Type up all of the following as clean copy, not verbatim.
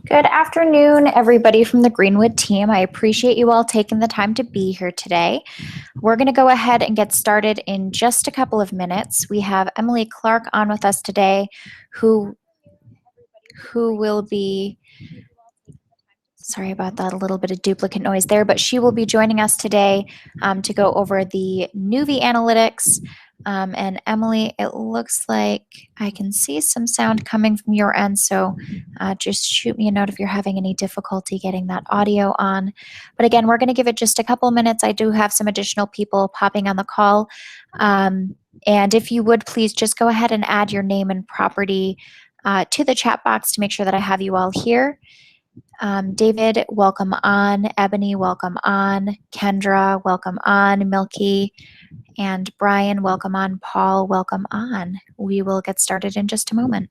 Good afternoon, everybody from the Greenwood team. I appreciate you all taking the time to be here today. We're going to go ahead and get started in just a couple of minutes. We have Emily Clark on with us today, who will be, sorry about that, a little bit of duplicate noise there, but she will be joining us today to go over the NUVI Analytics. And Emily, it looks like I can see some sound coming from your end, so just shoot me a note if you're having any difficulty getting that audio on. But again, we're going to give it just a couple minutes. I do have some additional people popping on the call. And if you would, please just go ahead and add your name and property to the chat box to make sure that I have you all here. David, welcome on. Ebony, welcome on. Kendra, welcome on. Milky, and Brian, welcome on. Paul, welcome on. We will get started in just a moment.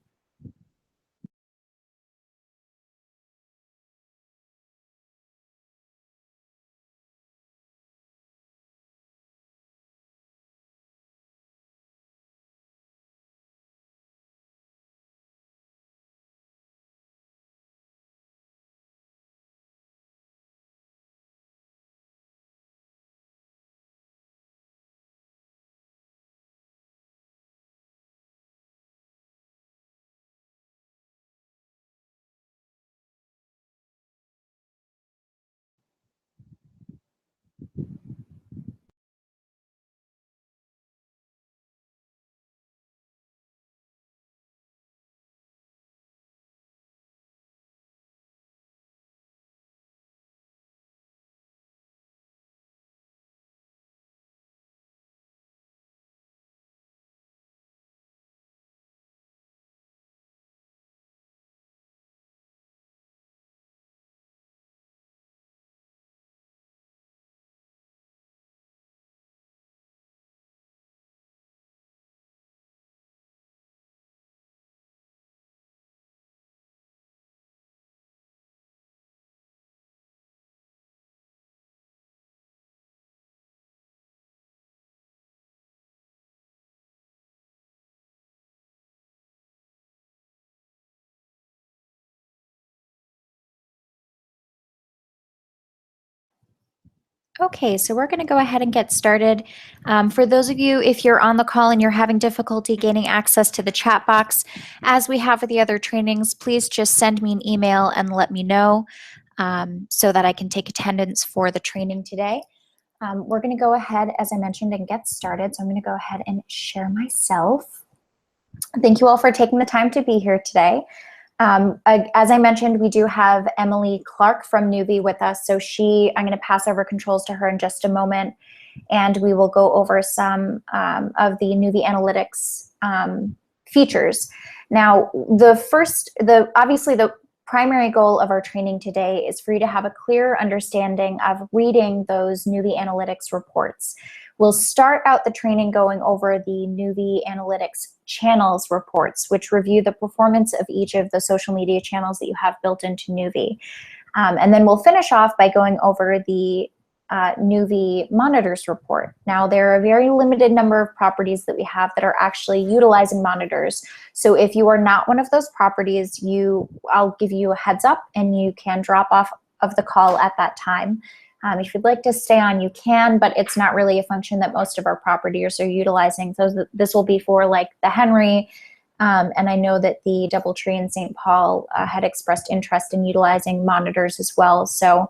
Okay, so we're going to go ahead and get started. For those of you, if you're on the call and you're having difficulty gaining access to the chat box, as we have with the other trainings, please just send me an email and let me know so that I can take attendance for the training today. We're going to go ahead, as I mentioned, and get started. So I'm going to go ahead and share myself. Thank you all for taking the time to be here today. As I mentioned, we do have Emily Clark from NUVI with us. So I'm going to pass over controls to her in just a moment, and we will go over some of the NUVI Analytics features. Now, obviously the primary goal of our training today is for you to have a clear understanding of reading those NUVI Analytics reports. We'll start out the training going over the NUVI Analytics Channels reports, which review the performance of each of the social media channels that you have built into NUVI. And then we'll finish off by going over the NUVI Monitors report. Now, there are a very limited number of properties that we have that are actually utilizing monitors. So if you are not one of those properties, I'll give you a heads up and you can drop off of the call at that time. If you'd like to stay on, you can, but it's not really a function that most of our properties are utilizing. So this will be for like the Henry, and I know that the DoubleTree in St. Paul had expressed interest in utilizing monitors as well. So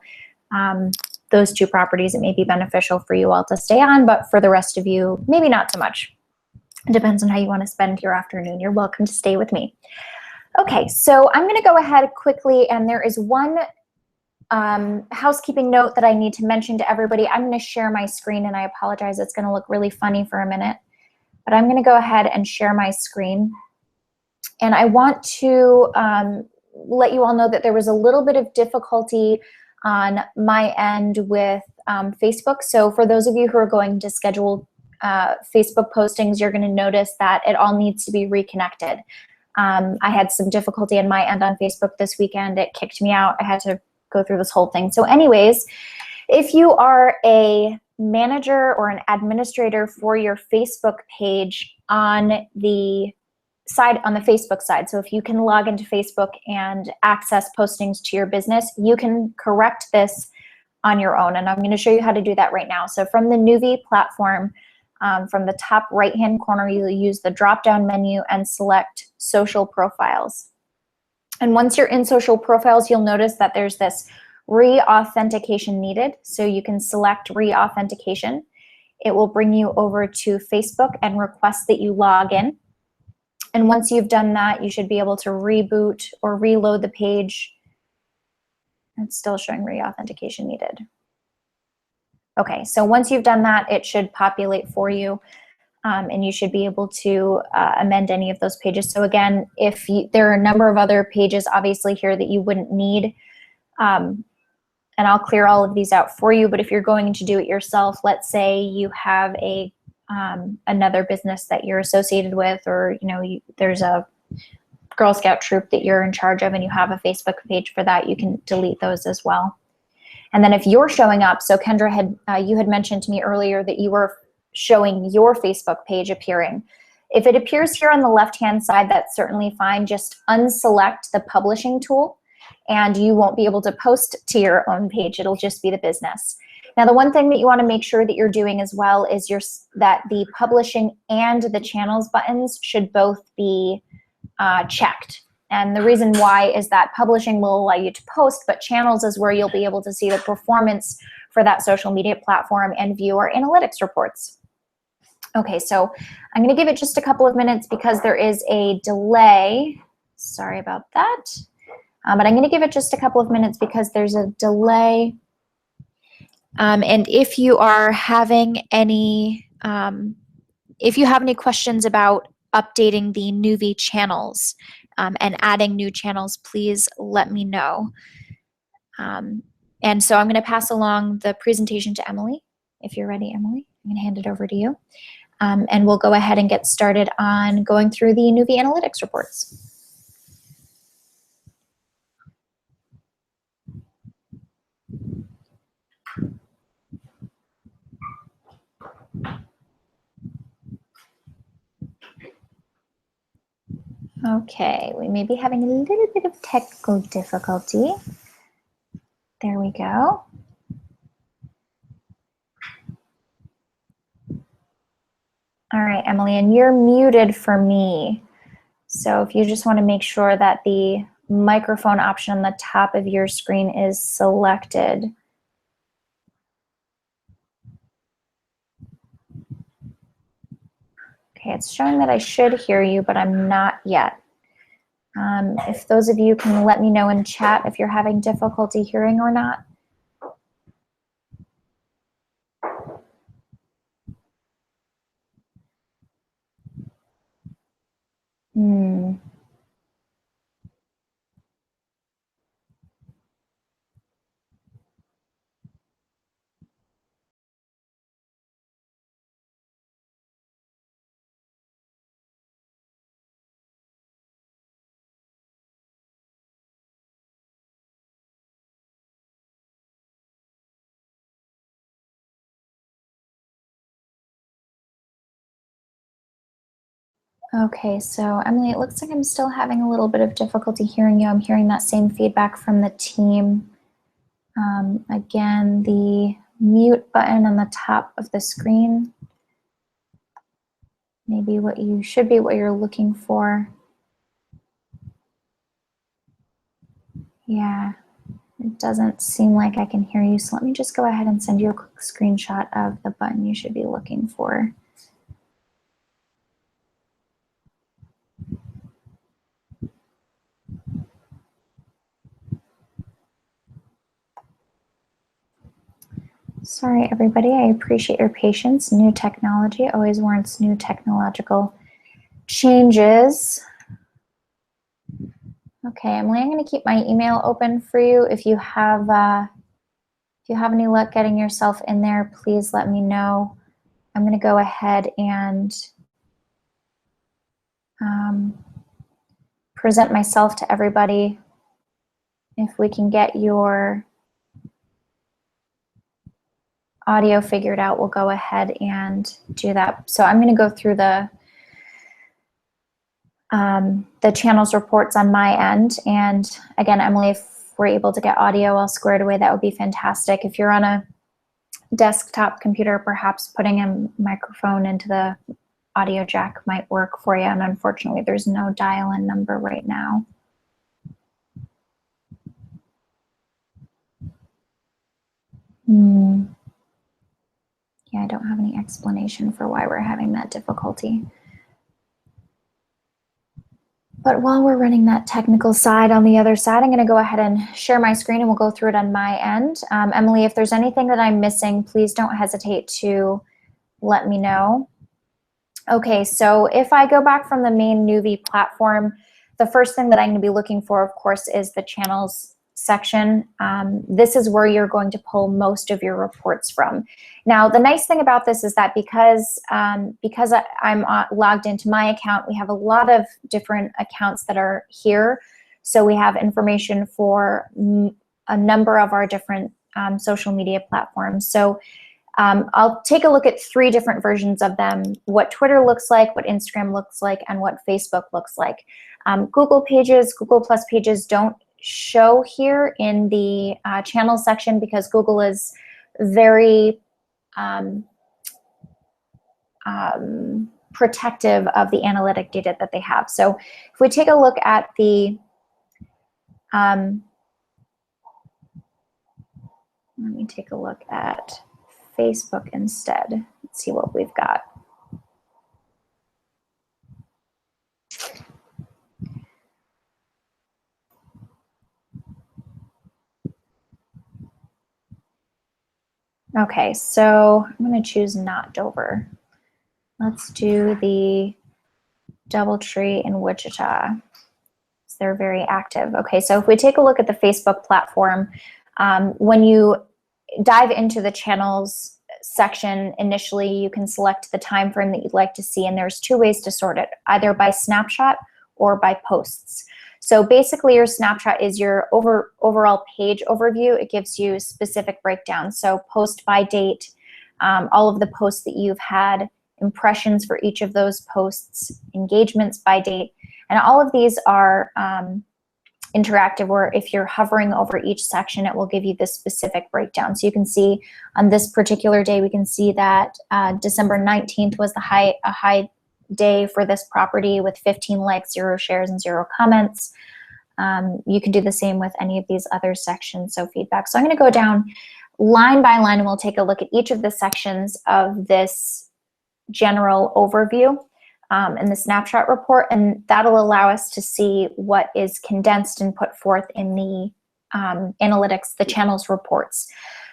those two properties, it may be beneficial for you all to stay on, but for the rest of you, maybe not so much. It depends on how you want to spend your afternoon. You're welcome to stay with me. Okay, so I'm going to go ahead quickly, and there is one housekeeping note that I need to mention to everybody. I'm going to share my screen, and I apologize, it's going to look really funny for a minute, but I'm going to go ahead and share my screen. And I want to let you all know that there was a little bit of difficulty on my end with Facebook. So for those of you who are going to schedule Facebook postings, you're going to notice that it all needs to be reconnected. I had some difficulty on my end on Facebook this weekend. It kicked me out. I had to go through this whole thing. So anyways, if you are a manager or an administrator for your Facebook page on the side, on the Facebook side. So if you can log into Facebook and access postings to your business, you can correct this on your own. And I'm going to show you how to do that right now. So from the NUVI platform, from the top right-hand corner, you'll use the drop-down menu and select Social Profiles. And once you're in Social Profiles, you'll notice that there's this re-authentication needed. So you can select re-authentication. It will bring you over to Facebook and request that you log in. And once you've done that, you should be able to reboot or reload the page. It's still showing re-authentication needed. Okay, so once you've done that, it should populate for you, and you should be able to amend any of those pages. So again, if there are a number of other pages obviously here that you wouldn't need, and I'll clear all of these out for you, but if you're going to do it yourself, let's say you have a another business that you're associated with, or there's a Girl Scout troop that you're in charge of and you have a Facebook page for that, you can delete those as well. And then if you're showing up, so Kendra you had mentioned to me earlier that you were showing your Facebook page appearing. If it appears here on the left-hand side, that's certainly fine. Just unselect the publishing tool and you won't be able to post to your own page. It'll just be the business. Now, the one thing that you want to make sure that you're doing as well is that the publishing and the channels buttons should both be checked. And the reason why is that publishing will allow you to post, but channels is where you'll be able to see the performance for that social media platform and view our analytics reports. Okay, so I'm going to give it just a couple of minutes because there is a delay. Sorry about that. But I'm going to give it just a couple of minutes because there's a delay. And if you are having any, if you have any questions about updating the NUVI channels and adding new channels, please let me know. And so I'm going to pass along the presentation to Emily. If you're ready, Emily, I'm going to hand it over to you. And we'll go ahead and get started on going through the NUVI analytics reports. Okay, we may be having a little bit of technical difficulty. There we go. All right, Emily, and you're muted for me. So if you just want to make sure that the microphone option on the top of your screen is selected. Okay, it's showing that I should hear you, but I'm not yet. If those of you can let me know in chat if you're having difficulty hearing or not. Okay, so Emily, it looks like I'm still having a little bit of difficulty hearing you. I'm hearing that same feedback from the team. Again, the mute button on the top of the screen, maybe what you're looking for. Yeah, it doesn't seem like I can hear you. So let me just go ahead and send you a quick screenshot of the button you should be looking for. Sorry, everybody. I appreciate your patience. New technology always warrants new technological changes. Okay, Emily, I'm going to keep my email open for you. If you have any luck getting yourself in there, please let me know. I'm going to go ahead and present myself to everybody. If we can get your audio figured out, we'll go ahead and do that. So I'm going to go through the the channels reports on my end. And again, Emily, if we're able to get audio all squared away, that would be fantastic. If you're on a desktop computer, perhaps putting a microphone into the audio jack might work for you. And unfortunately, there's no dial-in number right now. Yeah, I don't have any explanation for why we're having that difficulty. But while we're running that technical side, on the other side, I'm going to go ahead and share my screen and we'll go through it on my end. Emily, if there's anything that I'm missing, please don't hesitate to let me know. Okay, so if I go back from the main NUVI platform, the first thing that I'm going to be looking for, of course, is the channels section. This is where you're going to pull most of your reports from. Now, the nice thing about this is that because I'm logged into my account, we have a lot of different accounts that are here. So we have information for a number of our different social media platforms. So I'll take a look at 3 different versions of them: what Twitter looks like, what Instagram looks like, and what Facebook looks like. Google pages, Google Plus pages don't show here in the channel section because Google is very protective of the analytic data that they have. So if we take a look at the, let me take a look at Facebook instead. Let's see what we've got. Okay, so I'm going to choose not Dover. Let's do the DoubleTree in Wichita. They're very active. Okay, so if we take a look at the Facebook platform, when you dive into the channels section, initially you can select the time frame that you'd like to see, and there's 2 ways to sort it, either by snapshot or by posts. So basically your snapshot is your overall page overview. It gives you specific breakdowns. So post by date, all of the posts that you've had, impressions for each of those posts, engagements by date, and all of these are interactive, where if you're hovering over each section, it will give you this specific breakdown. So you can see on this particular day, we can see that December 19th was a high day for this property with 15 likes, 0 shares, and 0 comments. You can do the same with any of these other sections, so feedback. So I'm going to go down line by line and we'll take a look at each of the sections of this general overview in the snapshot report, and that'll allow us to see what is condensed and put forth in the analytics, the channels reports.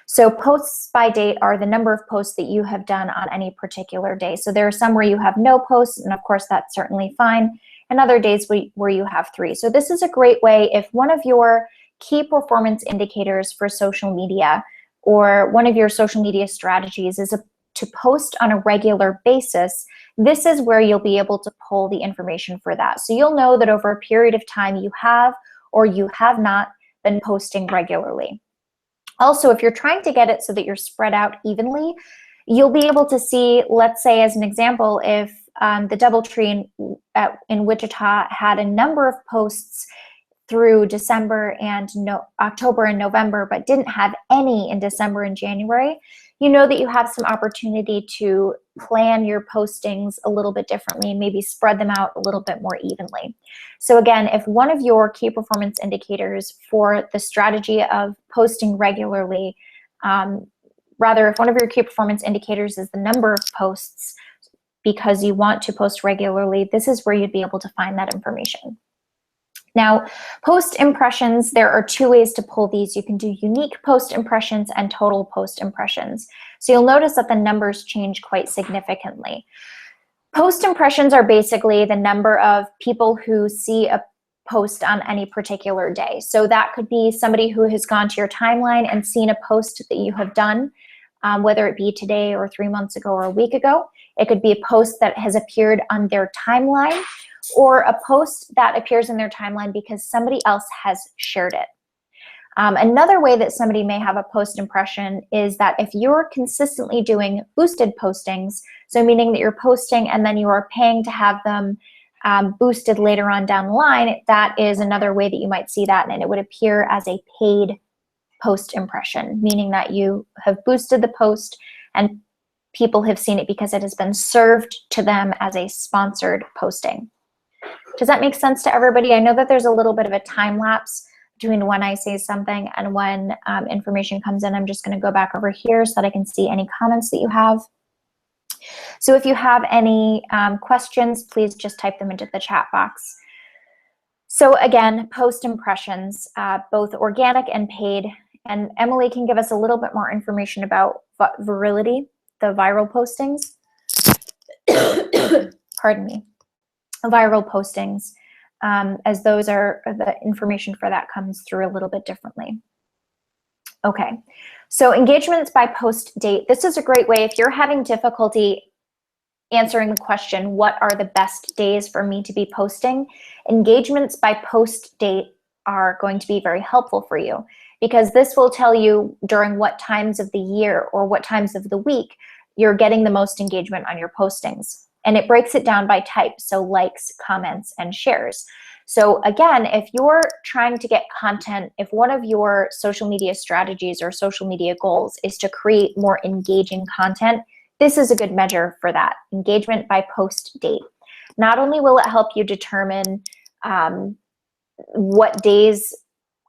So posts by date are the number of posts that you have done on any particular day. So there are some where you have no posts, and of course that's certainly fine, and other days where you have 3. So this is a great way if one of your key performance indicators for social media or one of your social media strategies is to post on a regular basis. This is where you'll be able to pull the information for that. So you'll know that over a period of time you have or you have not been posting regularly. Also, if you're trying to get it so that you're spread out evenly, you'll be able to see, let's say as an example, if the DoubleTree in Wichita had a number of posts through December and October and November, but didn't have any in December and January, you know that you have some opportunity to plan your postings a little bit differently and maybe spread them out a little bit more evenly. So again, if one of your key performance indicators for the strategy of posting regularly, if one of your key performance indicators is the number of posts because you want to post regularly, this is where you'd be able to find that information. Now, post impressions, there are 2 ways to pull these. You can do unique post impressions and total post impressions. So you'll notice that the numbers change quite significantly. Post impressions are basically the number of people who see a post on any particular day. So that could be somebody who has gone to your timeline and seen a post that you have done, whether it be today or 3 months ago or a week ago. It could be a post that has appeared on their timeline, or a post that appears in their timeline because somebody else has shared it. Another way that somebody may have a post impression is that if you're consistently doing boosted postings, so meaning that you're posting and then you are paying to have them boosted later on down the line, that is another way that you might see that, and it would appear as a paid post impression, meaning that you have boosted the post and people have seen it because it has been served to them as a sponsored posting. Does that make sense to everybody? I know that there's a little bit of a time lapse between when I say something and when information comes in. I'm just going to go back over here so that I can see any comments that you have. So if you have any questions, please just type them into the chat box. So again, post impressions, both organic and paid. And Emily can give us a little bit more information about virility, the viral postings. Pardon me. Viral postings, as those are, the information for that comes through a little bit differently. Okay, so engagements by post date. This is a great way if you're having difficulty answering the question, what are the best days for me to be posting? Engagements by post date are going to be very helpful for you, because this will tell you during what times of the year or what times of the week you're getting the most engagement on your postings. And it breaks it down by type, so likes, comments, and shares. So again, if you're trying to get content, if one of your social media strategies or social media goals is to create more engaging content, this is a good measure for that, engagement by post date. Not only will it help you determine what days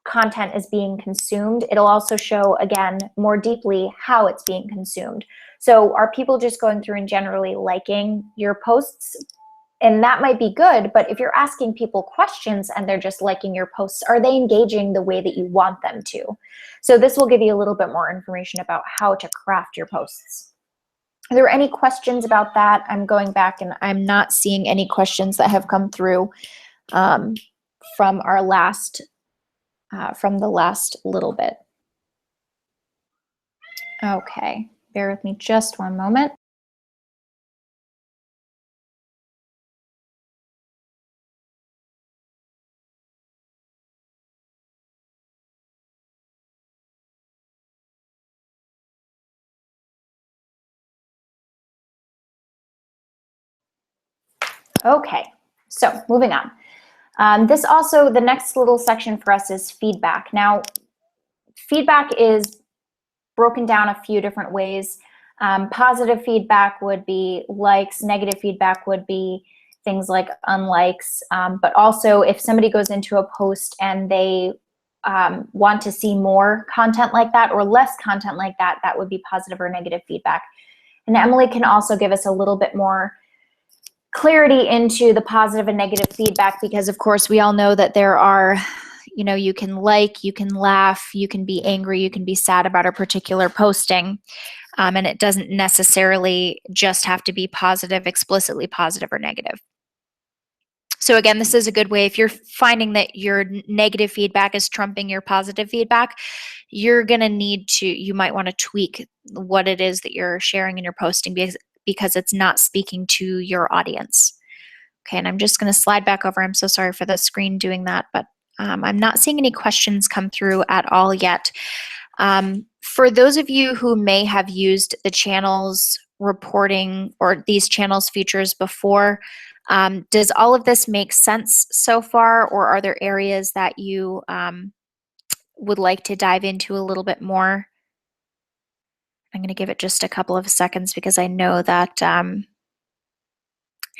content is being consumed, it'll also show, again, more deeply how it's being consumed. So are people just going through and generally liking your posts? And that might be good, but if you're asking people questions and they're just liking your posts, are they engaging the way that you want them to? So this will give you a little bit more information about how to craft your posts. Are there any questions about that? I'm going back and I'm not seeing any questions that have come through from our last, from the last little bit. Okay, bear with me just one moment. Okay, so moving on. This also, the next little section for us is feedback. Now, feedback is broken down a few different ways. Positive feedback would be likes, negative feedback would be things like unlikes, but also if somebody goes into a post and they want to see more content like that or less content like that, that would be positive or negative feedback. And Emily can also give us a little bit more clarity into the positive and negative feedback, because of course we all know that there are, you know, you can like, you can laugh, you can be angry, you can be sad about a particular posting, and it doesn't necessarily just have to be positive, explicitly positive or negative. So again, this is a good way if you're finding that your negative feedback is trumping your positive feedback, you're gonna need to, you might want to tweak what it is that you're sharing in your posting, because it's not speaking to your audience. Okay, and I'm just going to slide back over. I'm so sorry for the screen doing that, but I'm not seeing any questions come through at all yet. For those of you who may have used the channels reporting or these channels features before, does all of this make sense so far, or are there areas that you would like to dive into a little bit more? I'm going to give it just a couple of seconds because I know that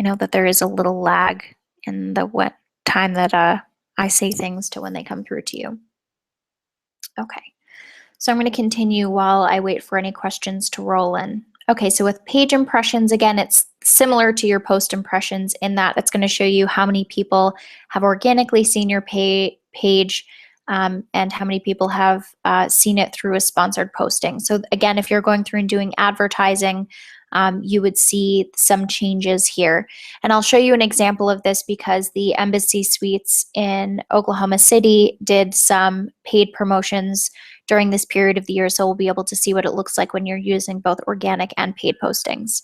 there is a little lag in the time that I say things to when they come through to you. Okay, so I'm going to continue while I wait for any questions to roll in. Okay, so with page impressions, again, it's similar to your post impressions in that it's going to show you how many people have organically seen your page, and how many people have seen it through a sponsored posting. So again, if you're going through and doing advertising, you would see some changes here. And I'll show you an example of this because the Embassy Suites in Oklahoma City did some paid promotions during this period of the year, so we'll be able to see what it looks like when you're using both organic and paid postings.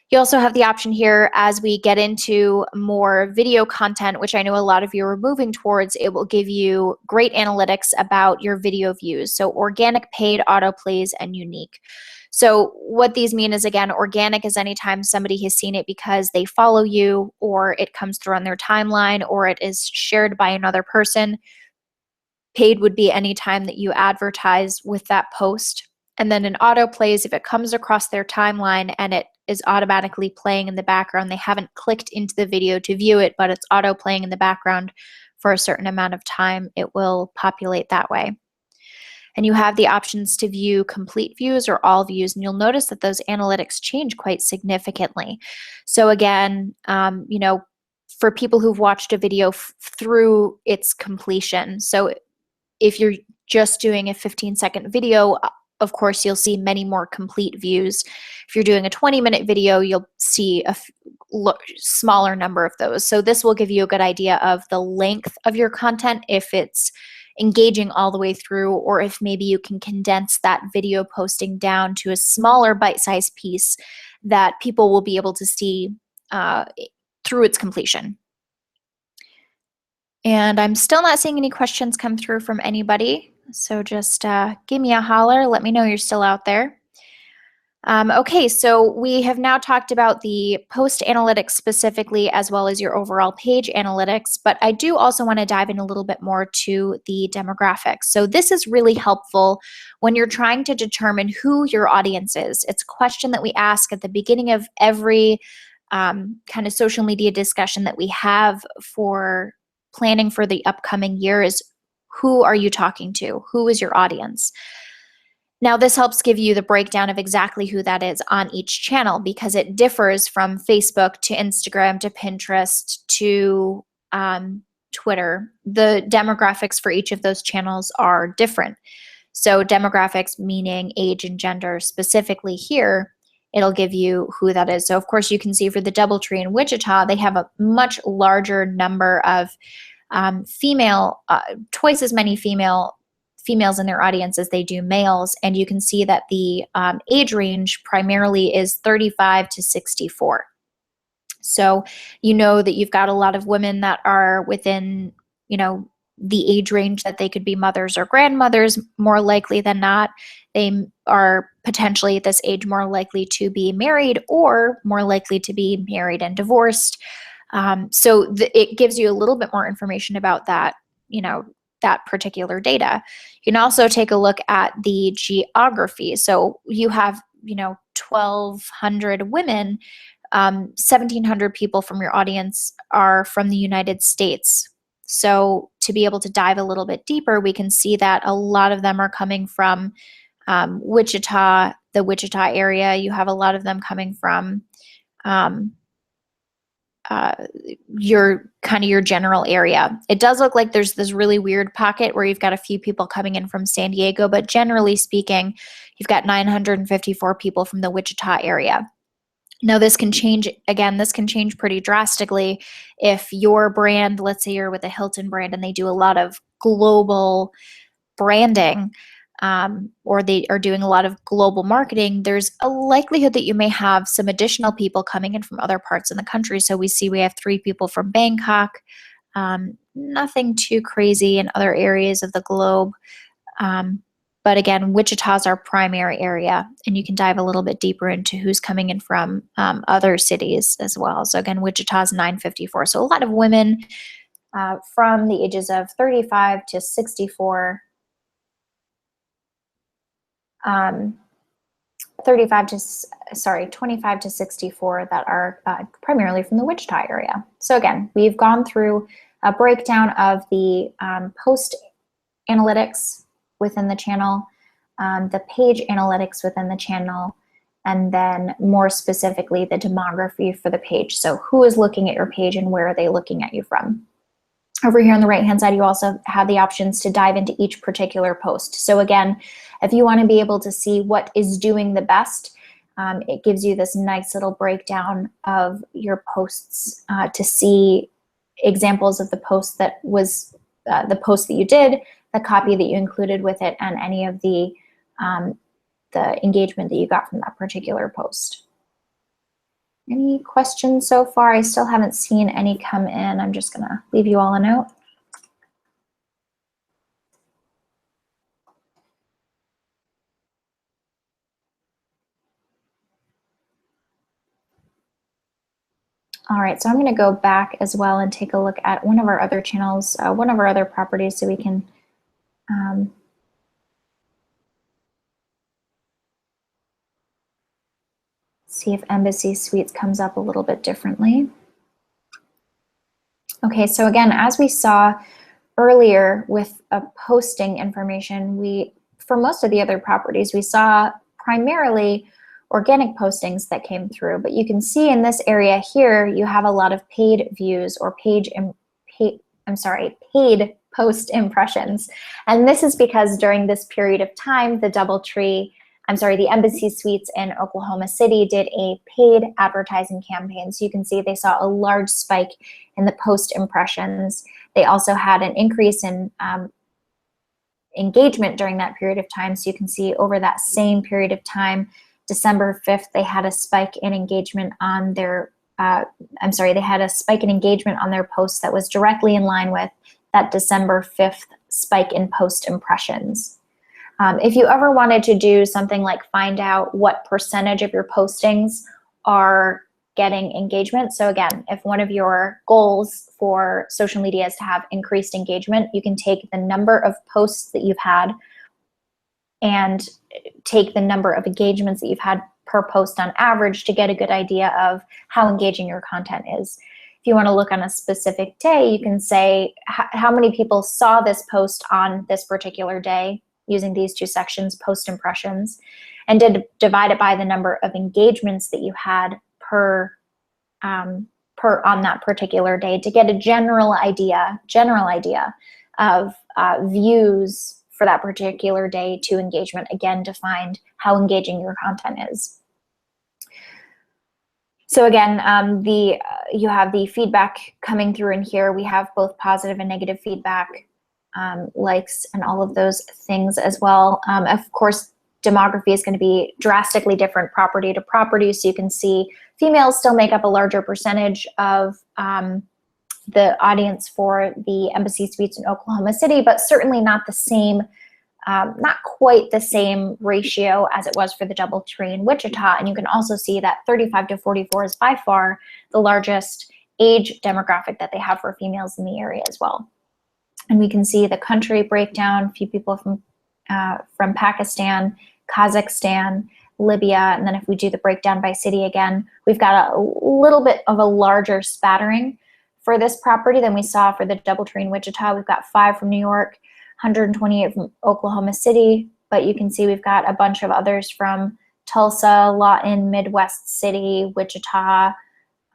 You also have the option here as we get into more video content, which I know a lot of you are moving towards. It will give you great analytics about your video views. So organic, paid, autoplays, and unique. So what these mean is, again, organic is anytime somebody has seen it because they follow you, or it comes through on their timeline, or it is shared by another person. Paid would be any time that you advertise with that post. And then an autoplay is if it comes across their timeline and it is automatically playing in the background. They haven't clicked into the video to view it, but it's auto playing in the background for a certain amount of time. It will populate that way. And you have the options to view complete views or all views, and you'll notice that those analytics change quite significantly. So again, for people who've watched a video through its completion, so if you're just doing a 15-second video, of course, you'll see many more complete views. If you're doing a 20-minute video, you'll see a smaller number of those. So this will give you a good idea of the length of your content, if it's engaging all the way through, or if maybe you can condense that video posting down to a smaller bite-sized piece that people will be able to see through its completion. And I'm still not seeing any questions come through from anybody. So just give me a holler. Let me know you're still out there. Okay, so we have now talked about the post analytics specifically, as well as your overall page analytics, but I do also want to dive in a little bit more to the demographics. So this is really helpful when you're trying to determine who your audience is. It's a question that we ask at the beginning of every kind of social media discussion that we have for planning for the upcoming year is, who are you talking to? Who is your audience? Now, this helps give you the breakdown of exactly who that is on each channel, because it differs from Facebook to Instagram to Pinterest to Twitter. The demographics for each of those channels are different. So demographics meaning age and gender. Specifically here, it'll give you who that is. So of course you can see for the DoubleTree in Wichita, they have a much larger number of twice as many females in their audience as they do males. And you can see that the age range primarily is 35 to 64. So you know that you've got a lot of women that are within, the age range that they could be mothers or grandmothers. More likely than not, they are potentially at this age more likely to be married, or more likely to be married and divorced. So it gives you a little bit more information about that, that particular data. You can also take a look at the geography. So you have, 1,200 women, 1,700 people from your audience are from the United States. So to be able to dive a little bit deeper, we can see that a lot of them are coming from Wichita, the Wichita area. You have a lot of them coming from your general area. It does look like there's this really weird pocket where you've got a few people coming in from San Diego, but generally speaking, you've got 954 people from the Wichita area. Now this can change, again, this can change pretty drastically if your brand, let's say you're with a Hilton brand and they do a lot of global branding, or they are doing a lot of global marketing, there's a likelihood that you may have some additional people coming in from other parts of the country. So we have 3 people from Bangkok, nothing too crazy in other areas of the globe. But again, Wichita's our primary area, and you can dive a little bit deeper into who's coming in from other cities as well. So again, Wichita's 954. So a lot of women from the ages of 35 to 64, 25 to 64 that are primarily from the Wichita area. So again, we've gone through a breakdown of the post analytics within the channel, the page analytics within the channel, and then more specifically the demography for the page. So who is looking at your page and where are they looking at you from? Over here on the right-hand side, you also have the options to dive into each particular post. So again, if you want to be able to see what is doing the best, it gives you this nice little breakdown of your posts to see examples of the post that was the post that you did, the copy that you included with it, and any of the engagement that you got from that particular post. Any questions so far? I still haven't seen any come in. I'm just gonna leave you all a note. All right, so I'm going to go back as well and take a look at one of our other channels, one of our other properties, so we can see if Embassy Suites comes up a little bit differently. Okay, so again, as we saw earlier with posting information, for most of the other properties, we saw primarily organic postings that came through, but you can see in this area here, you have a lot of paid views or paid post impressions. And this is because during this period of time, the Embassy Suites in Oklahoma City did a paid advertising campaign. So you can see they saw a large spike in the post impressions. They also had an increase in engagement during that period of time. So you can see over that same period of time, December 5th, they had a spike in engagement on their, they had a spike in engagement on their posts that was directly in line with that December 5th spike in post impressions. If you ever wanted to do something like find out what percentage of your postings are getting engagement. So again, if one of your goals for social media is to have increased engagement, you can take the number of posts that you've had and take the number of engagements that you've had per post on average to get a good idea of how engaging your content is. If you want to look on a specific day, you can say how many people saw this post on this particular day using these two sections, post impressions, and divide it by the number of engagements that you had per on that particular day to get a general idea of views for that particular day to engagement, again, to find how engaging your content is. So again, you have the feedback coming through in here. We have both positive and negative feedback, likes, and all of those things as well. Of course, demography is going to be drastically different property to property. So you can see females still make up a larger percentage of the audience for the Embassy Suites in Oklahoma City, but certainly not the same, not quite the same ratio as it was for the DoubleTree in Wichita. And you can also see that 35 to 44 is by far the largest age demographic that they have for females in the area as well. And we can see the country breakdown, a few people from Pakistan, Kazakhstan, Libya, and then if we do the breakdown by city again, we've got a little bit of a larger spattering for this property than we saw for the DoubleTree in Wichita. We've got 5 from New York, 128 from Oklahoma City, but you can see we've got a bunch of others from Tulsa, Lawton, Midwest City, Wichita.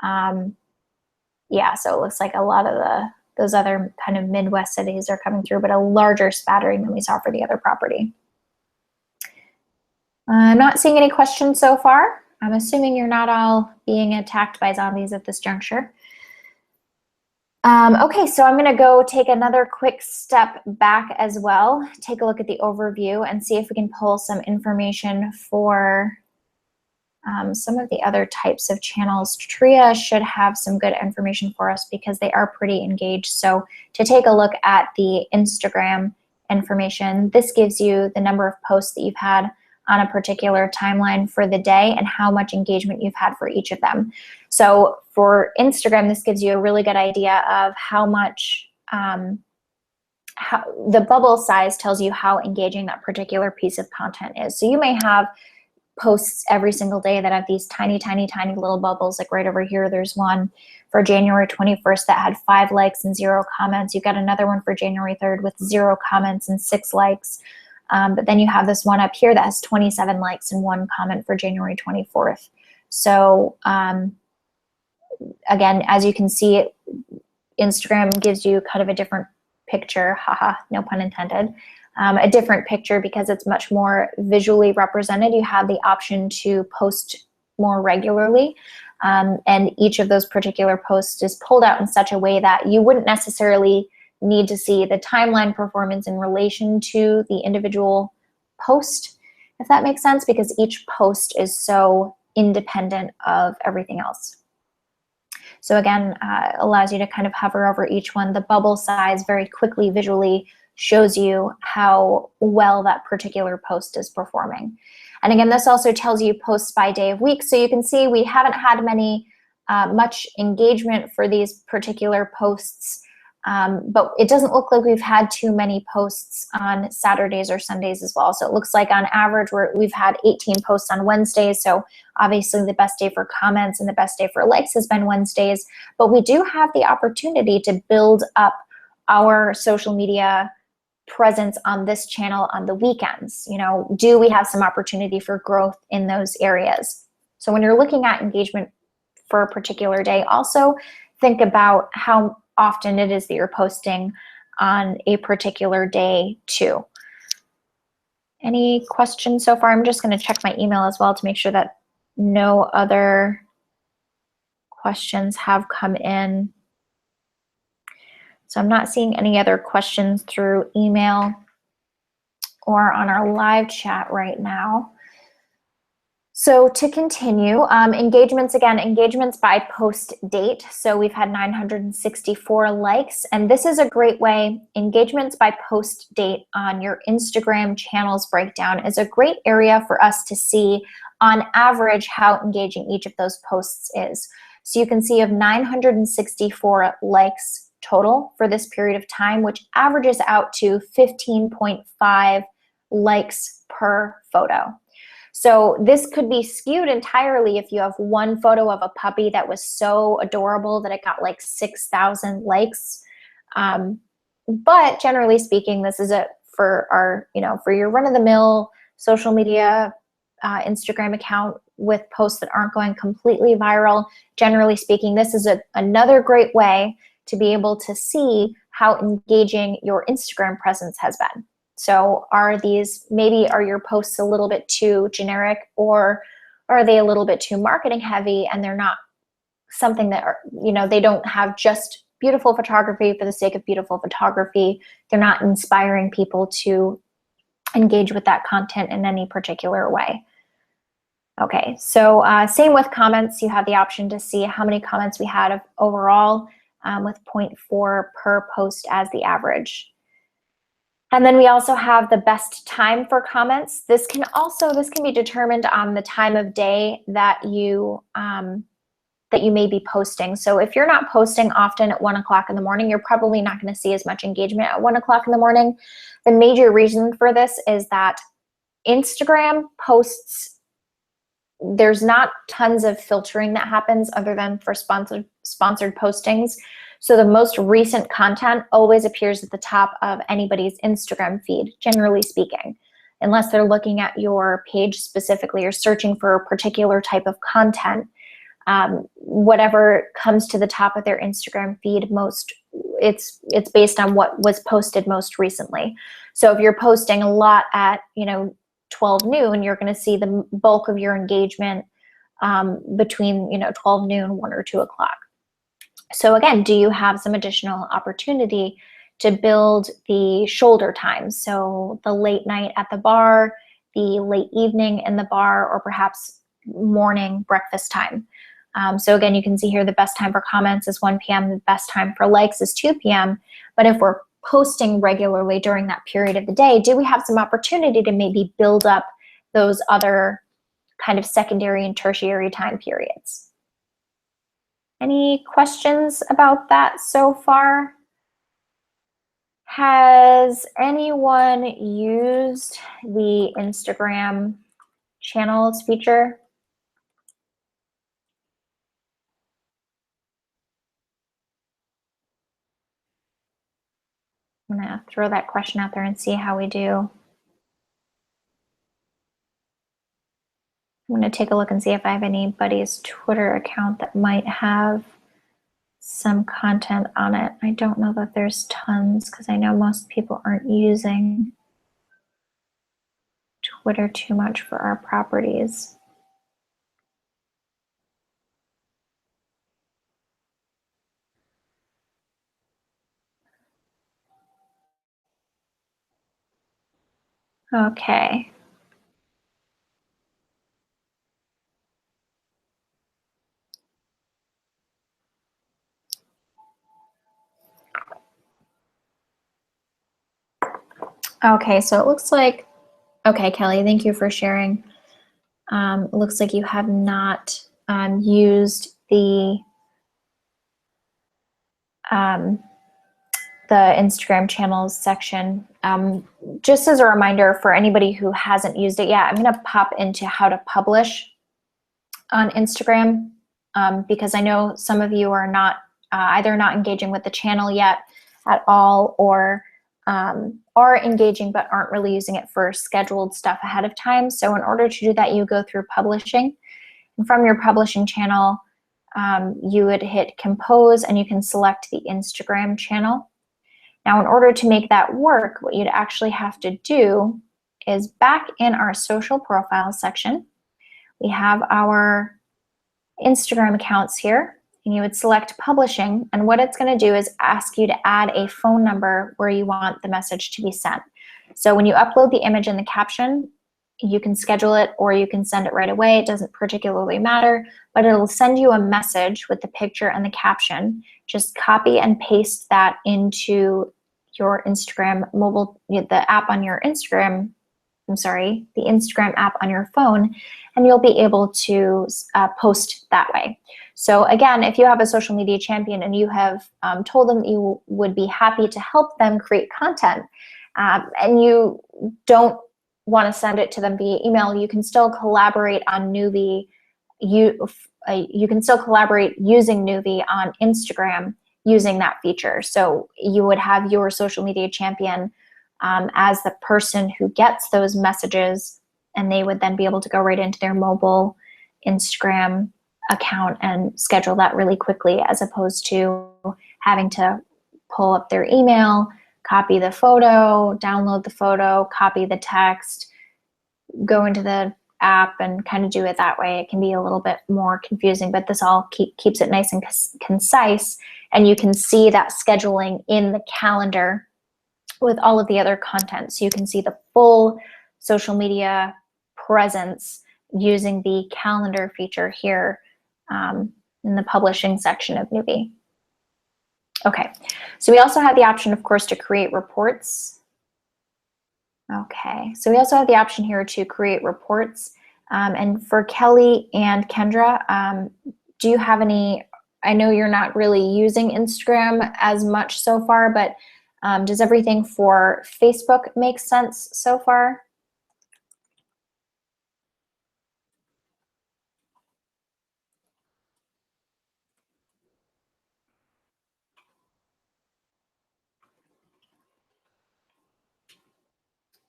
Yeah, so it looks like a lot of those other kind of Midwest cities are coming through, but a larger spattering than we saw for the other property. I'm not seeing any questions so far. I'm assuming you're not all being attacked by zombies at this juncture. Okay, so I'm gonna go take another quick step back as well, take a look at the overview and see if we can pull some information for some of the other types of channels. Tria should have some good information for us because they are pretty engaged. So to take a look at the Instagram information, this gives you the number of posts that you've had on a particular timeline for the day and how much engagement you've had for each of them. So for Instagram, this gives you a really good idea of how much, the bubble size tells you how engaging that particular piece of content is. So you may have posts every single day that have these tiny, tiny, tiny little bubbles. Like right over here, there's one for January 21st that had 5 likes and 0 comments. You've got another one for January 3rd with 0 comments and 6 likes. But then you have this one up here that has 27 likes and 1 comment for January 24th. So again, as you can see, Instagram gives you kind of a different picture, haha, no pun intended, a different picture because it's much more visually represented. You have the option to post more regularly, and each of those particular posts is pulled out in such a way that you wouldn't necessarily need to see the timeline performance in relation to the individual post, if that makes sense, because each post is so independent of everything else. So again, allows you to kind of hover over each one. The bubble size very quickly visually shows you how well that particular post is performing. And again, this also tells you posts by day of week. So you can see we haven't had much engagement for these particular posts, but it doesn't look like we've had too many posts on Saturdays or Sundays as well. So it looks like on average we've had 18 posts on Wednesdays. So obviously the best day for comments and the best day for likes has been Wednesdays, but we do have the opportunity to build up our social media presence on this channel on the weekends. You know, do we have some opportunity for growth in those areas? So when you're looking at engagement for a particular day, also think about how often it is that you're posting on a particular day too. Any questions so far? I'm just going to check my email as well to make sure that no other questions have come in. So I'm not seeing any other questions through email or on our live chat right now. So to continue, engagements, again, engagements by post date. So we've had 964 likes, and this is a great way, engagements by post date on your Instagram channels breakdown is a great area for us to see on average how engaging each of those posts is. So you can see of 964 likes total for this period of time, which averages out to 15.5 likes per photo. So this could be skewed entirely if you have one photo of a puppy that was so adorable that it got like 6,000 likes. But generally speaking, this is for our, for your run-of-the-mill social media Instagram account with posts that aren't going completely viral. Generally speaking, this is another great way to be able to see how engaging your Instagram presence has been. So maybe are your posts a little bit too generic, or are they a little bit too marketing heavy and they're not something that they don't have just beautiful photography for the sake of beautiful photography. They're not inspiring people to engage with that content in any particular way. Okay, so same with comments. You have the option to see how many comments we had overall with 0.4 per post as the average. And then we also have the best time for comments. This can be determined on the time of day that you may be posting. So if you're not posting often at 1 o'clock in the morning, you're probably not going to see as much engagement at 1 o'clock in the morning. The major reason for this is that Instagram posts, there's not tons of filtering that happens other than for sponsored postings. So the most recent content always appears at the top of anybody's Instagram feed, generally speaking, unless they're looking at your page specifically or searching for a particular type of content. Whatever comes to the top of their Instagram feed it's based on what was posted most recently. So if you're posting a lot at 12 noon, you're going to see the bulk of your engagement between 12 noon, 1 or 2 o'clock. So again, do you have some additional opportunity to build the shoulder times? So the late night at the bar, the late evening in the bar, or perhaps morning breakfast time. So again, you can see here the best time for comments is 1 p.m. The best time for likes is 2 p.m. But if we're posting regularly during that period of the day, do we have some opportunity to maybe build up those other kind of secondary and tertiary time periods? Any questions about that so far? Has anyone used the Instagram channels feature? I'm gonna throw that question out there and see how we do. I'm gonna take a look and see if I have anybody's Twitter account that might have some content on it. I don't know that there's tons because I know most people aren't using Twitter too much for our properties. Okay. Okay, so it looks like, okay, Kelly, thank you for sharing. It looks like you have not used the Instagram channels section. Just as a reminder for anybody who hasn't used it yet, I'm going to pop into how to publish on Instagram because I know some of you are not either not engaging with the channel yet at all, or are engaging but aren't really using it for scheduled stuff ahead of time. So in order to do that, you go through publishing. And from your publishing channel, you would hit compose and you can select the Instagram channel. Now, in order to make that work, what you'd actually have to do is back in our social profile section, we have our Instagram accounts here, and you would select publishing, and what it's going to do is ask you to add a phone number where you want the message to be sent. So when you upload the image and the caption, you can schedule it or you can send it right away. It doesn't particularly matter, but it'll send you a message with the picture and the caption. Just copy and paste that into your Instagram mobile, the app on your Instagram, the Instagram app on your phone, and you'll be able to post that way. So again, if you have a social media champion and you have told them that you would be happy to help them create content, and you don't want to send it to them via email, you can still collaborate on NUVI. You can still collaborate using NUVI on Instagram using that feature. So you would have your social media champion as the person who gets those messages, and they would then be able to go right into their mobile Instagram account and schedule that really quickly, as opposed to having to pull up their email, copy the photo, download the photo, copy the text, go into the app and kind of do it that way. It can be a little bit more confusing, but this all keeps it nice and concise, and you can see that scheduling in the calendar with all of the other content. So you can see the full social media presence using the calendar feature here in the publishing section of NUVI. Okay, so we also have the option, of course, to create reports. Okay, so we also have the option here to create reports. And for Kelly and Kendra, do you have any, I know you're not really using Instagram as much so far, but does everything for Facebook make sense so far?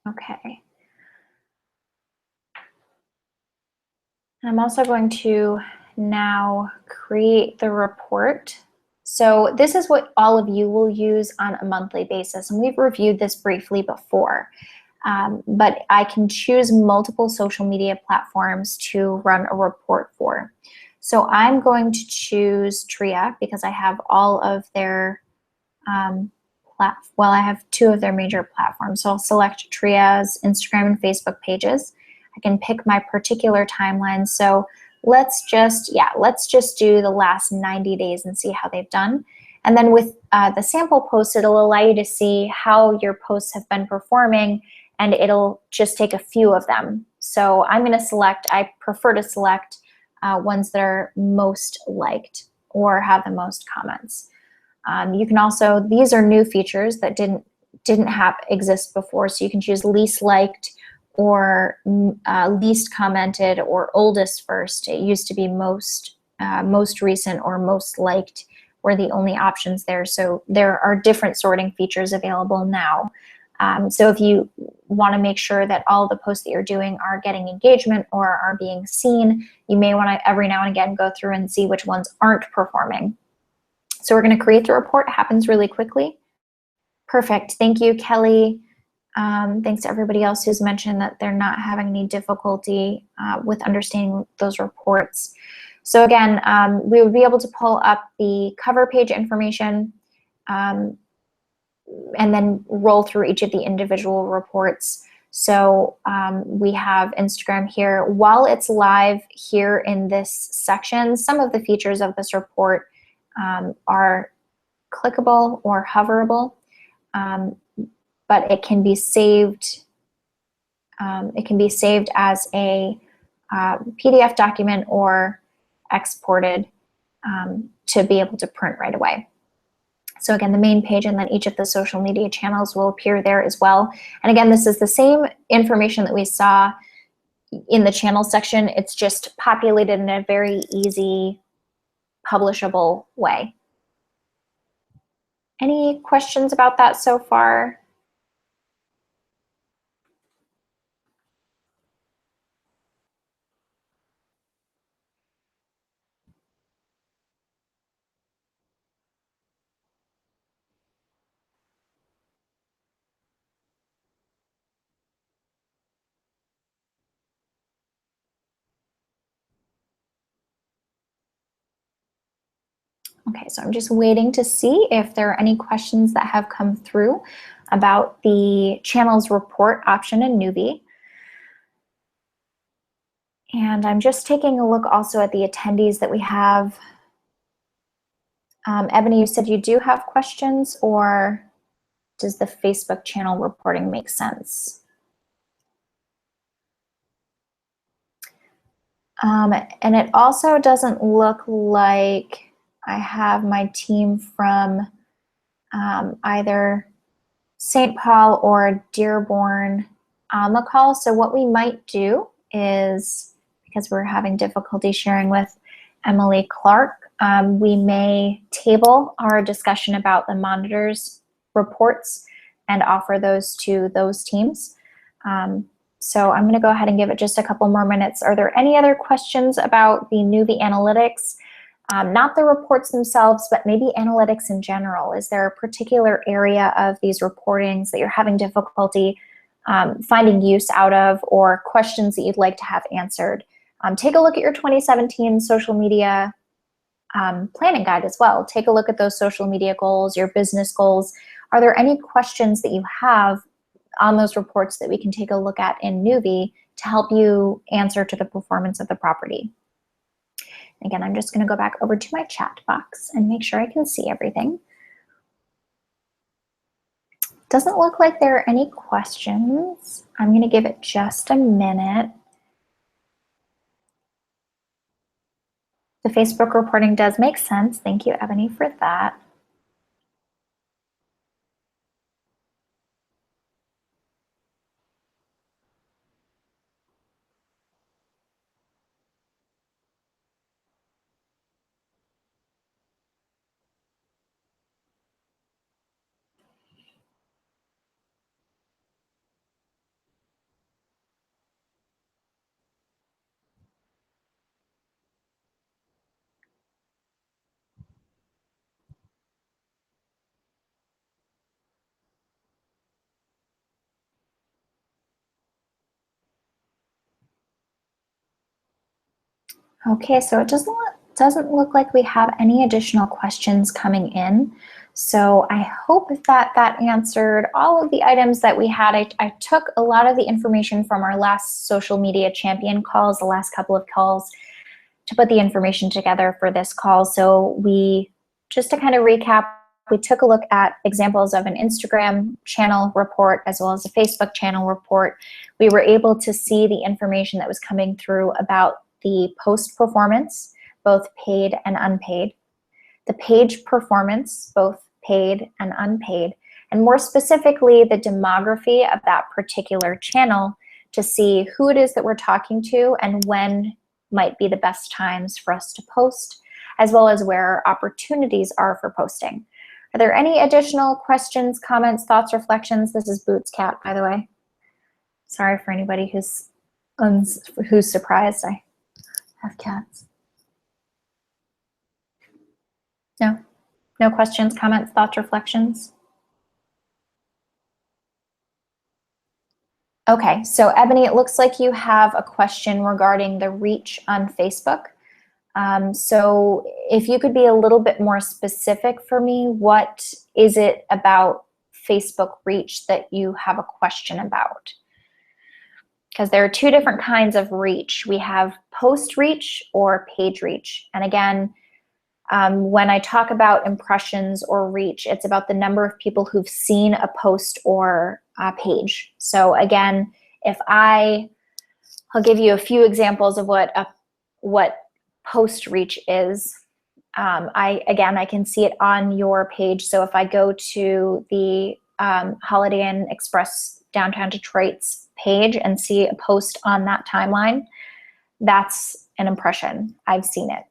Okay. I'm also going to now create the report. So this is what all of you will use on a monthly basis, and we've reviewed this briefly before. But I can choose multiple social media platforms to run a report for. So I'm going to choose Tria because I have all of their, I have two of their major platforms. So I'll select Tria's Instagram and Facebook pages. I can pick my particular timeline. So let's just do the last 90 days and see how they've done. And then with the sample post, it'll allow you to see how your posts have been performing, and it'll just take a few of them. So I'm going to select, I prefer to select ones that are most liked or have the most comments. You can also, these are new features that didn't exist before, so you can choose least liked or least commented or oldest first. It used to be most recent or most liked were the only options there. So there are different sorting features available now. So if you want to make sure that all the posts that you're doing are getting engagement or are being seen, you may want to every now and again go through and see which ones aren't performing. So we're going to create the report. It happens really quickly. Perfect. Thank you, Kelly. Thanks to everybody else who's mentioned that they're not having any difficulty with understanding those reports. So again, we would be able to pull up the cover page information and then roll through each of the individual reports. So we have Instagram here. While it's live here in this section, some of the features of this report are clickable or hoverable. but it can be saved. It can be saved as a PDF document or exported to be able to print right away. So again, the main page and then each of the social media channels will appear there as well. And again, this is the same information that we saw in the channel section. It's just populated in a very easy, publishable way. Any questions about that so far? Okay, so I'm just waiting to see if there are any questions that have come through about the channels report option in NUVI. And I'm just taking a look also at the attendees that we have. Ebony, you said you do have questions, or does the Facebook channel reporting make sense? And it also doesn't look like I have my team from either St. Paul or Dearborn on the call. So what we might do is, because we're having difficulty sharing with Emily Clark, we may table our discussion about the monitors reports and offer those to those teams. So I'm going to go ahead and give it just a couple more minutes. Are there any other questions about the NUVI Analytics? Not the reports themselves, but maybe analytics in general. Is there a particular area of these reportings that you're having difficulty finding use out of, or questions that you'd like to have answered? Take a look at your 2017 social media planning guide as well. Take a look at those social media goals, your business goals. Are there any questions that you have on those reports that we can take a look at in NUVI to help you answer to the performance of the property? Again, I'm just going to go back over to my chat box and make sure I can see everything. Doesn't look like there are any questions. I'm going to give it just a minute. The Facebook reporting does make sense. Thank you, Ebony, for that. Okay, so it doesn't look like we have any additional questions coming in. So I hope that answered all of the items that we had. I took a lot of the information from our last social media champion calls, the last couple of calls, to put the information together for this call. So just to kind of recap, we took a look at examples of an Instagram channel report as well as a Facebook channel report. We were able to see the information that was coming through about the post performance, both paid and unpaid, the page performance, both paid and unpaid, and more specifically, the demography of that particular channel to see who it is that we're talking to and when might be the best times for us to post, as well as where opportunities are for posting. Are there any additional questions, comments, thoughts, reflections? This is Boots' cat, by the way. Sorry for anybody who's surprised I have cats. No? No questions, comments, thoughts, reflections? Okay, so Ebony, it looks like you have a question regarding the reach on Facebook. So if you could be a little bit more specific for me, what is it about Facebook reach that you have a question about? Because there are two different kinds of reach. We have post reach or page reach. And again, When I talk about impressions or reach, it's about the number of people who've seen a post or a page. So again, if I'll give you a few examples of what post reach is. I can see it on your page. So if I go to the Holiday Inn Express Downtown Detroit's page and see a post on that timeline, that's an impression. I've seen it.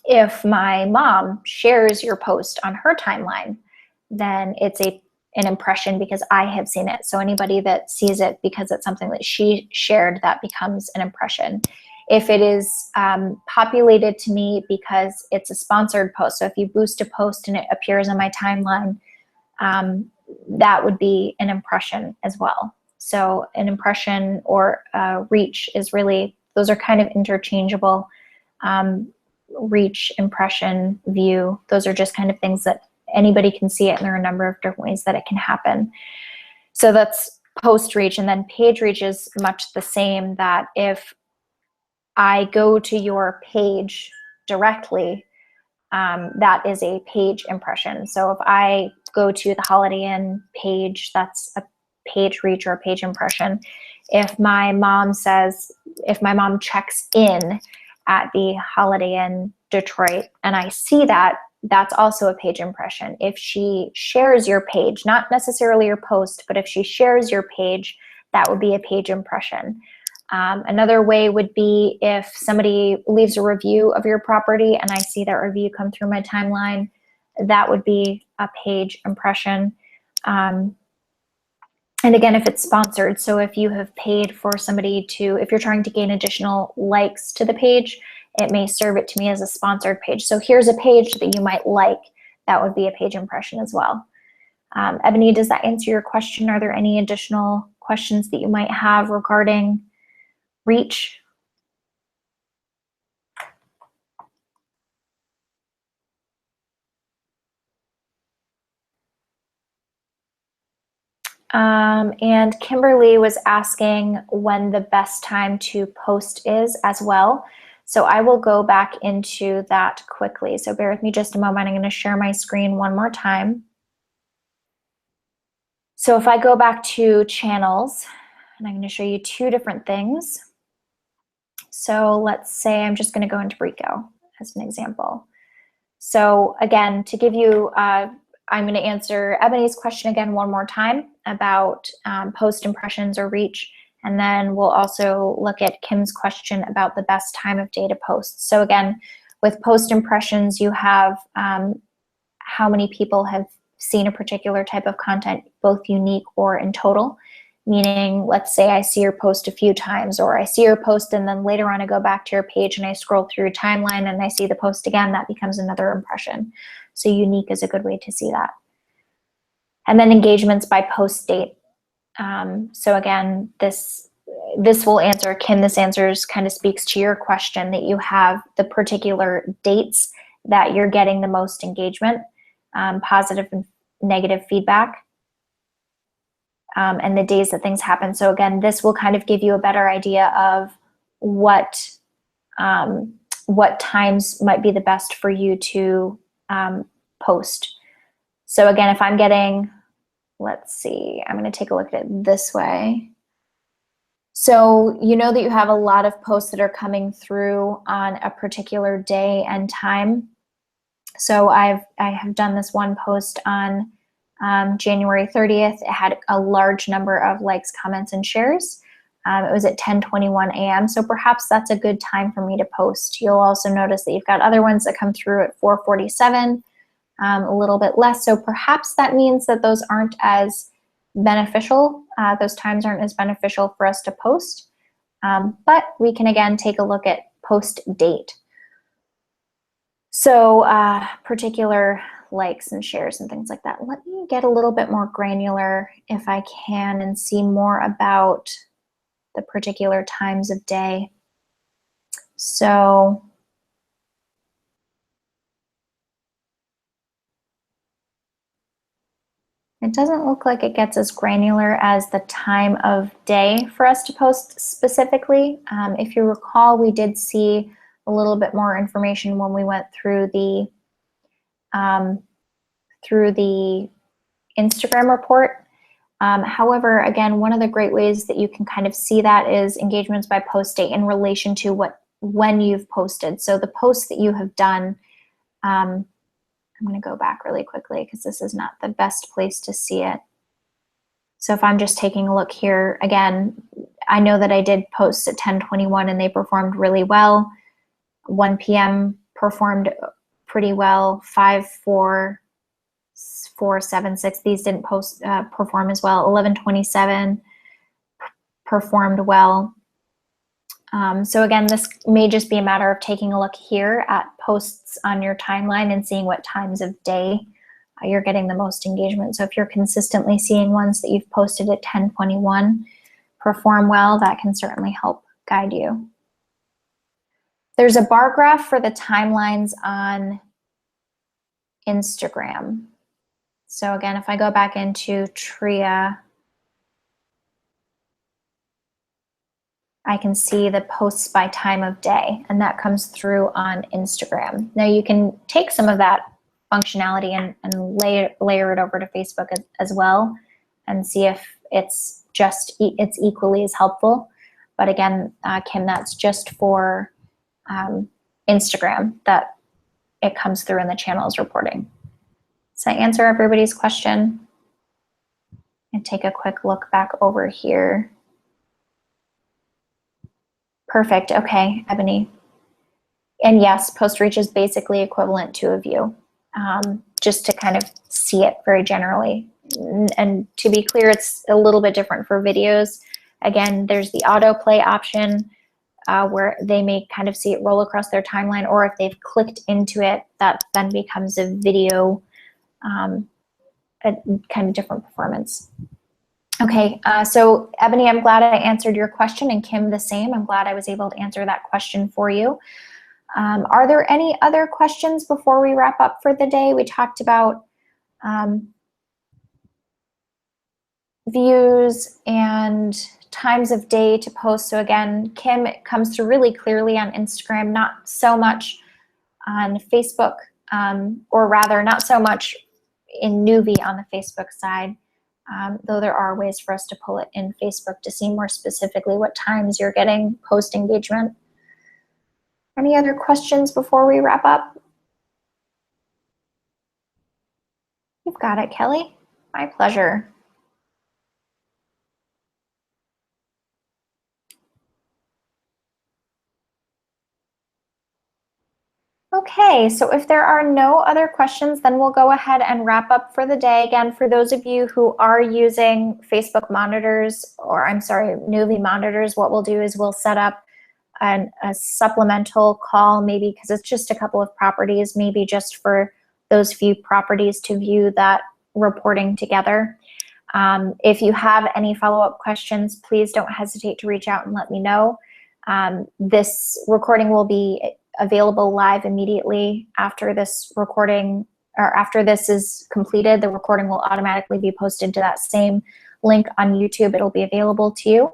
If my mom shares your post on her timeline, then it's an impression because I have seen it. So anybody that sees it because it's something that she shared, that becomes an impression. If it is populated to me because it's a sponsored post, so if you boost a post and it appears on my timeline, that would be an impression as well. So an impression or reach is really, those are kind of interchangeable. Reach, impression, view, those are just kind of things that anybody can see it, and there are a number of different ways that it can happen. So that's post reach. And then page reach is much the same, that if I go to your page directly, that is a page impression. So if I go to the Holiday Inn page, that's a page reach or a page impression. If my mom checks in at the Holiday Inn Detroit and I see that, that's also a page impression. If she shares your page, not necessarily your post, but if she shares your page, that would be a page impression. Another way would be if somebody leaves a review of your property and I see that review come through my timeline, that would be a page impression. And again, if it's sponsored, so if you have paid for somebody to, if you're trying to gain additional likes to the page, it may serve it to me as a sponsored page. So here's a page that you might like. That would be a page impression as well. Ebony, does that answer your question? Are there any additional questions that you might have regarding reach? And Kimberly was asking when the best time to post is as well. So I will go back into that quickly. So bear with me just a moment. I'm going to share my screen one more time. So if I go back to channels, and I'm going to show you two different things. So let's say I'm just going to go into Brico as an example. So again, to give you, I'm going to answer Ebony's question again one more time about post impressions or reach. And then we'll also look at Kim's question about the best time of day to post. So again, with post impressions, you have how many people have seen a particular type of content, both unique or in total. Meaning, let's say I see your post a few times, or I see your post and then later on I go back to your page and I scroll through your timeline and I see the post again, that becomes another impression. So unique is a good way to see that. And then engagements by post date. So again, this will answer, Kim, this answers kind of speaks to your question that you have the particular dates that you're getting the most engagement, positive and negative feedback. And the days that things happen. So again, this will kind of give you a better idea of what times might be the best for you to post. So again, if I'm getting, let's see, I'm going to take a look at it this way. So you know that you have a lot of posts that are coming through on a particular day and time. So I have done this one post on January 30th. It had a large number of likes, comments, and shares. It was at 10:21 a.m. So perhaps that's a good time for me to post. You'll also notice that you've got other ones that come through at 4:47, a little bit less. So perhaps that means that those aren't as beneficial. Those times aren't as beneficial for us to post. But we can again take a look at post date. So particular likes and shares and things like that. Let me get a little bit more granular if I can and see more about the particular times of day. So it doesn't look like it gets as granular as the time of day for us to post specifically. If you recall, we did see a little bit more information when we went through the Instagram report. However, again, one of the great ways that you can kind of see that is engagements by post date in relation to when you've posted. So the posts that you have done, I'm going to go back really quickly because this is not the best place to see it. So if I'm just taking a look here, again, I know that I did post at 10:21 and they performed really well. 1 p.m. performed pretty well. 5, 4, 4, 7, 6. These didn't perform as well. 11:27 performed well. So again, this may just be a matter of taking a look here at posts on your timeline and seeing what times of day you're getting the most engagement. So if you're consistently seeing ones that you've posted at 10:21 perform well, that can certainly help guide you. There's a bar graph for the timelines on Instagram. So again, if I go back into TRIA, I can see the posts by time of day, and that comes through on Instagram. Now you can take some of that functionality and layer it over to Facebook as well and see if it's equally as helpful. But again, Kim, that's just for Instagram that it comes through in the channels reporting. Does that answer everybody's question? And take a quick look back over here. Perfect. Okay, Ebony. And yes, post reach is basically equivalent to a view, just to kind of see it very generally. And to be clear, it's a little bit different for videos. Again, there's the autoplay option where they may kind of see it roll across their timeline, or if they've clicked into it, that then becomes a video, a kind of different performance. Okay, so Ebony, I'm glad I answered your question, and Kim the same. I'm glad I was able to answer that question for you. Are there any other questions before we wrap up for the day? We talked about views and times of day to post. So again, Kim, it comes through really clearly on Instagram, not so much on Facebook, or rather not so much in NUVI on the Facebook side. Though there are ways for us to pull it in Facebook to see more specifically what times you're getting post engagement. Any other questions before we wrap up? You've got it, Kelly. My pleasure. Okay, so if there are no other questions, then we'll go ahead and wrap up for the day. Again, for those of you who are using Facebook monitors, or I'm sorry, NUVI monitors, what we'll do is we'll set up a supplemental call, maybe because it's just a couple of properties, maybe just for those few properties to view that reporting together. If you have any follow-up questions, please don't hesitate to reach out and let me know. This recording will be available live immediately after this recording, or after this is completed. The recording will automatically be posted to that same link on YouTube. It'll be available to you.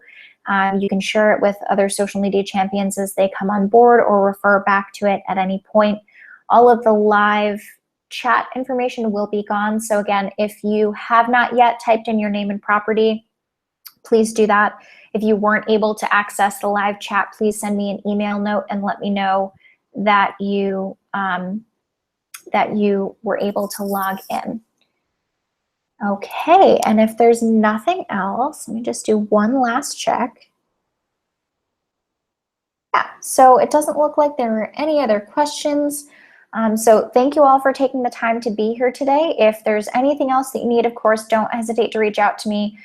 You can share it with other social media champions as they come on board, or refer back to it at any point. All of the live chat information will be gone. So again, if you have not yet typed in your name and property, please do that. If you weren't able to access the live chat, please send me an email note and let me know that you were able to log in. Okay, and if there's nothing else, let me just do one last check. Yeah, so it doesn't look like there are any other questions. So thank you all for taking the time to be here today. If there's anything else that you need, of course, don't hesitate to reach out to me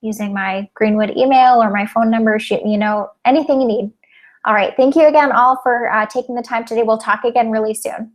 using my Greenwood email or my phone number. Shoot me a note, anything you need. All right, thank you again all for taking the time today. We'll talk again really soon.